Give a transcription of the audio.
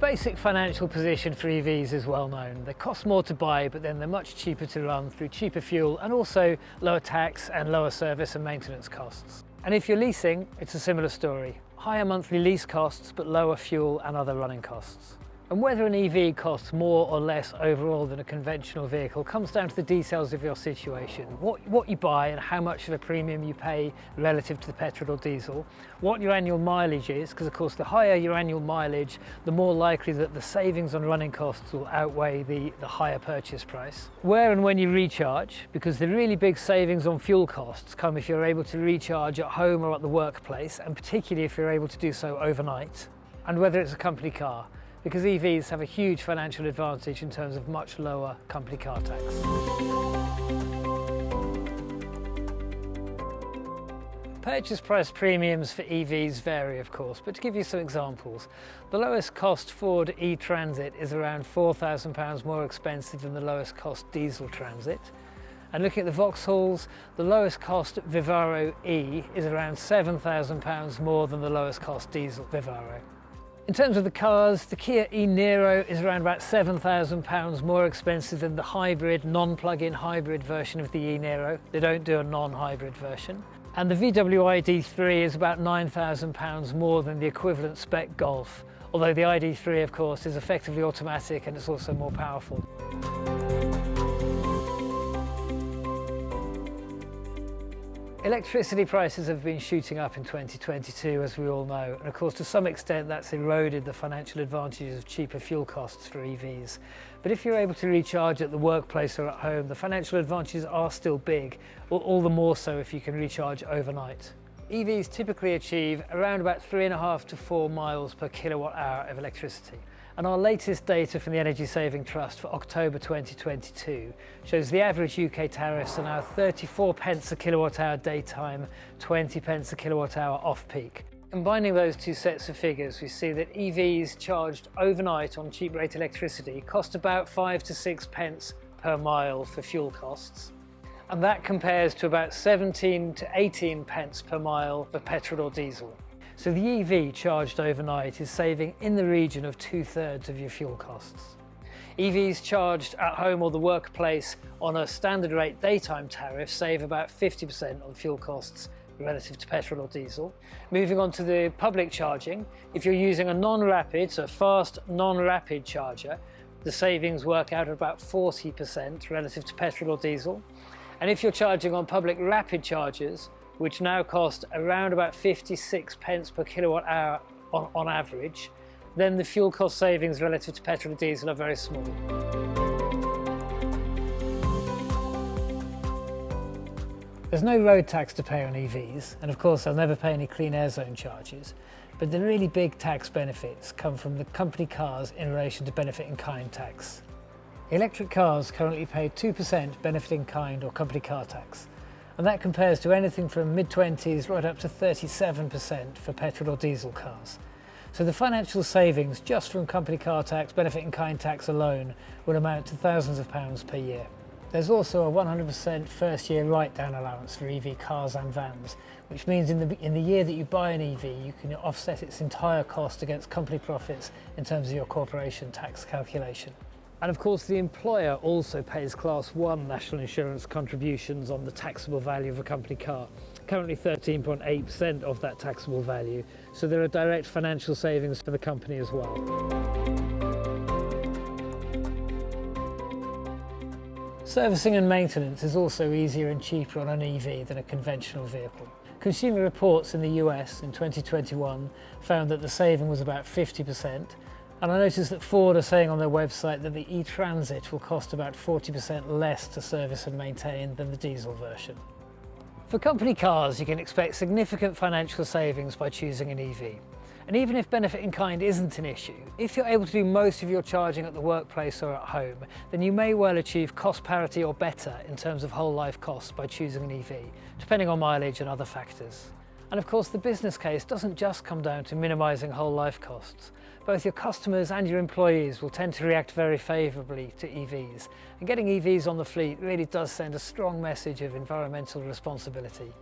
basic financial position for EVs is well known. They cost more to buy, but then they're much cheaper to run through cheaper fuel and also lower tax and lower service and maintenance costs. And if you're leasing, it's a similar story. Higher monthly lease costs, but lower fuel and other running costs. And whether an EV costs more or less overall than a conventional vehicle comes down to the details of your situation. What you buy and how much of a premium you pay relative to the petrol or diesel. What your annual mileage is, because of course the higher your annual mileage, the more likely that the savings on running costs will outweigh the higher purchase price. Where and when you recharge, because the really big savings on fuel costs come if you're able to recharge at home or at the workplace, and particularly if you're able to do so overnight. And whether it's a company car, because EVs have a huge financial advantage in terms of much lower company car tax. Purchase price premiums for EVs vary, of course, but to give you some examples, the lowest cost Ford e-Transit is around £4,000 more expensive than the lowest cost diesel Transit. And looking at the Vauxhalls, the lowest cost Vivaro E is around £7,000 more than the lowest cost diesel Vivaro. In terms of the cars, the Kia e-Niro is around about £7,000 more expensive than the hybrid, non-plug-in hybrid version of the e-Niro. They don't do a non-hybrid version. And the VW ID3 is about £9,000 more than the equivalent spec Golf, although the ID3, of course, is effectively automatic and it's also more powerful. Electricity prices have been shooting up in 2022, as we all know, and of course to some extent that's eroded the financial advantages of cheaper fuel costs for EVs. But if you're able to recharge at the workplace or at home, the financial advantages are still big, all the more so if you can recharge overnight. EVs typically achieve around about 3.5 to 4 miles per kilowatt hour of electricity. And our latest data from the Energy Saving Trust for October 2022 shows the average UK tariffs are now 34 pence a kilowatt hour daytime, 20 pence a kilowatt hour off-peak. Combining those two sets of figures, we see that EVs charged overnight on cheap rate electricity cost about 5 to 6 pence per mile for fuel costs. And that compares to about 17 to 18 pence per mile for petrol or diesel. So the EV charged overnight is saving in the region of 2/3 of your fuel costs. EVs charged at home or the workplace on a standard rate daytime tariff save about 50% on fuel costs relative to petrol or diesel. Moving on to the public charging, if you're using a non-rapid, so fast non-rapid charger, the savings work out at about 40% relative to petrol or diesel. And if you're charging on public rapid chargers, which now cost around about 56 pence per kilowatt hour on average, then the fuel cost savings relative to petrol and diesel are very small. There's no road tax to pay on EVs, and of course they'll never pay any clean air zone charges, but the really big tax benefits come from the company cars in relation to benefit in kind tax. Electric cars currently pay 2% benefit in kind or company car tax, and that compares to anything from mid-20s right up to 37% for petrol or diesel cars. So the financial savings just from company car tax, benefit in kind tax alone would amount to thousands of pounds per year. There's also a 100% first year write-down allowance for EV cars and vans, which means in the year that you buy an EV, you can offset its entire cost against company profits in terms of your corporation tax calculation. And of course the employer also pays Class 1 national insurance contributions on the taxable value of a company car, currently 13.8% of that taxable value, so there are direct financial savings for the company as well. Servicing and maintenance is also easier and cheaper on an EV than a conventional vehicle. Consumer Reports in the US in 2021 found that the saving was about 50%, and I noticed that Ford are saying on their website that the e-Transit will cost about 40% less to service and maintain than the diesel version. For company cars, you can expect significant financial savings by choosing an EV. And even if benefit in kind isn't an issue, if you're able to do most of your charging at the workplace or at home, then you may well achieve cost parity or better in terms of whole life costs by choosing an EV, depending on mileage and other factors. And of course, the business case doesn't just come down to minimising whole life costs. Both your customers and your employees will tend to react very favourably to EVs. And getting EVs on the fleet really does send a strong message of environmental responsibility.